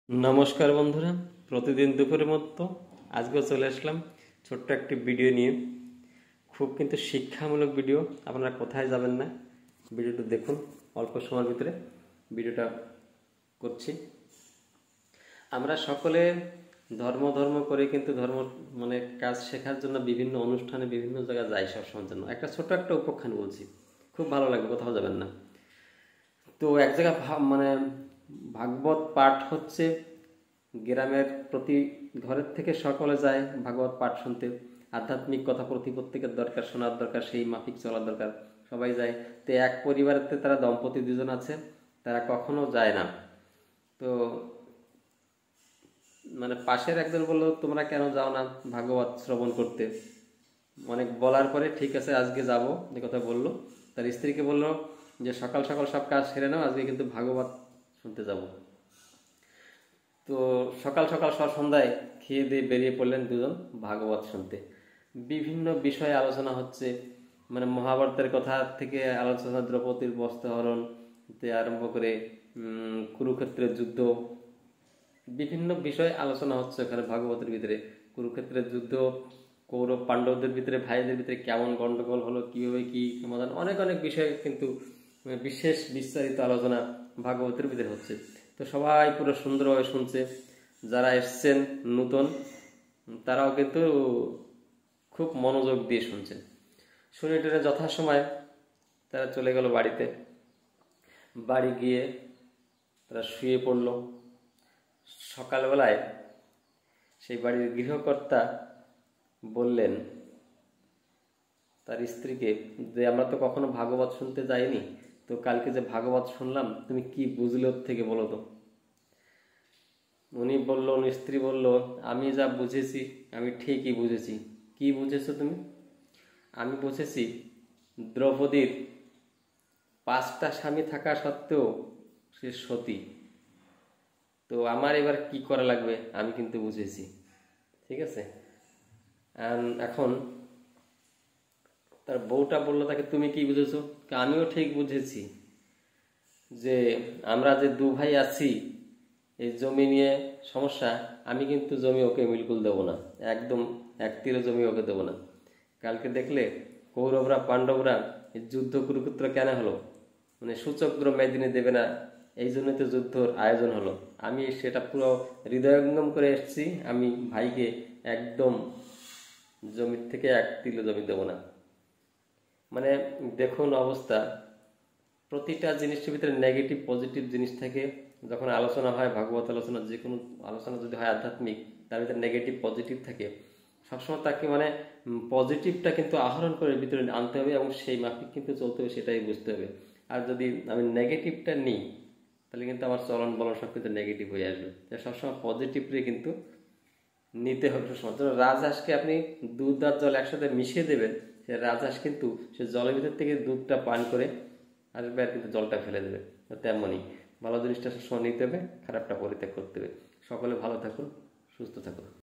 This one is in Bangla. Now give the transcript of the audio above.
নমস্কার বন্ধুরা, প্রতিদিন দুপুরের মতো আজকেও চলে আসলাম ছোট্ট একটি ভিডিও নিয়ে। খুব কিন্তু শিক্ষামূলক ভিডিও, আপনারা কোথায় যাবেন না। ভিডিওটা দেখুন, অল্প সময়ের ভিতরে ভিডিওটা করছি। আমরা সকলে ধর্ম ধর্ম করে কিন্তু ধর্ম কাজ শেখার জন্য বিভিন্ন অনুষ্ঠানে বিভিন্ন জায়গায় যাই সবসময়ের জন্য। একটা ছোট একটা উপখ্যান বলছি, খুব ভালো লাগবে, কোথাও যাবেন না। তো এক জায়গায় ভাগবত পাঠ হচ্ছে, গ্রামের প্রতি ঘরের থেকে সকলে যায় ভাগবত পাঠ শুনতে। আধ্যাত্মিক কথা প্রত্যেকের দরকার, শোনার দরকার, সেই মাফিক চলার দরকার, সবাই যায়। তো এক পরিবারেতে তারা দম্পতি দুজন আছে, তারা কখনো যায় না। তো পাশের একজন বললো, তোমরা কেন যাও না ভাগবত শ্রবণ করতে? অনেক বলার পরে ঠিক আছে আজকে যাব, যে কথা বললো। তার স্ত্রীকে বললো যে সকাল সকাল সব কাজ সেরে নাও, আজকে কিন্তু ভাগবত শুনতে যাব। তো সকাল সকাল সন্ধ্যায় খেয়ে দিয়ে বেরিয়ে পড়লেন দুজন ভাগবত শুনতে। বিভিন্ন বিষয়ে আলোচনা হচ্ছে, মহাভারতের কথা থেকে আলোচনা, দ্রৌপদীর বস্ত্রহরণ থেকে আরম্ভ করে কুরুক্ষেত্রের যুদ্ধ, বিভিন্ন বিষয়ে আলোচনা হচ্ছে ওখানে ভাগবতের ভিতরে। কুরুক্ষেত্রের যুদ্ধ, কৌরব পাণ্ডবদের ভিতরে, ভাইদের ভিতরে কেমন গন্ডগোল হলো, কিভাবে কি সমাধান, অনেক অনেক বিষয়ে কিন্তু বিশেষ বিস্তারিত আলোচনা ভাগবতের ভিতরে হচ্ছে। তো সবাই পুরো সুন্দরভাবে শুনছে। যারা এসছেন নূতন, তারাও কিন্তু খুব মনোযোগ দিয়ে শুনছেন। শুনে টেনে যথাসময় তারা চলে গেল বাড়িতে। বাড়ি গিয়ে তারা শুয়ে পড়ল। সকালবেলায় সেই বাড়ির গৃহকর্তা বললেন তার স্ত্রীকে যে আমরা তো কখনো ভাগবত শুনতে যাইনি, তো কালকে যে ভাগবত শুনলাম তুমি কি বুঝলে ওর থেকে বলো তো। স্ত্রী বলল, আমি যা বুঝেছি আমি ঠিকই বুঝেছি। কি বুঝেছো তুমি? আমি বুঝেছি দ্রৌপদীর 5টা স্বামী থাকা সত্ত্বেও সে সতী। তো আমার এবার কি করা লাগবে আমি কিন্তু বুঝেছি, ঠিক আছে। এখন তার বউটা বললো তাকে, তুমি কি বুঝেছো? আমিও ঠিক বুঝেছি যে আমরা যে 2 ভাই আছি, এই জমি নিয়ে সমস্যা, আমি কিন্তু জমি ওকে বিলকুল দেবো না, একদম 1 তিরও জমি ওকে দেবো না। কালকে দেখলে কৌরবরা পাণ্ডবরা এই যুদ্ধ কুরুক্ষেত্র কেন হলো, সূচক্র মেদিনী দেবে না, এই জন্যই তো যুদ্ধর আয়োজন হলো। আমি সেটা পুরো হৃদয়ঙ্গম করে এসেছি, আমি ভাইকে একদম জমির থেকে 1 তিল জমি দেবো না। দেখুন অবস্থা, প্রতিটা জিনিসের ভিতরে নেগেটিভ পজিটিভ জিনিস থাকে। যখন আলোচনা হয় ভাগবত আলোচনা, যে কোনো আলোচনা যদি হয় আধ্যাত্মিক, তার ভিতরে নেগেটিভ পজিটিভ থাকে। সবসময় তাকে পজিটিভটা কিন্তু আহরণ করে ভিতরে আনতে হবে এবং সেই মাফিক কিন্তু চলতে হবে, সেটাই বুঝতে হবে। আর যদি আমি নেগেটিভটা নিই তাহলে কিন্তু আমার চলন বলন সব কিন্তু নেগেটিভ হয়ে আসবে। সবসময় পজিটিভলি কিন্তু নিতে হবে। সবসময় রাজহাঁসকে আপনি দুধ আর জল একসাথে মিশিয়ে দেবেন, সে রাজহাঁস কিন্তু সে জলের ভিতর থেকে দুধটা পান করে আসবে আর কিন্তু জলটা ফেলে দেবে। তেমনই ভালো জিনিসটা সবসময় নিতে হবে, খারাপটা পরিত্যাগ করতে হবে। সকলে ভালো থাকুন, সুস্থ থাকুন।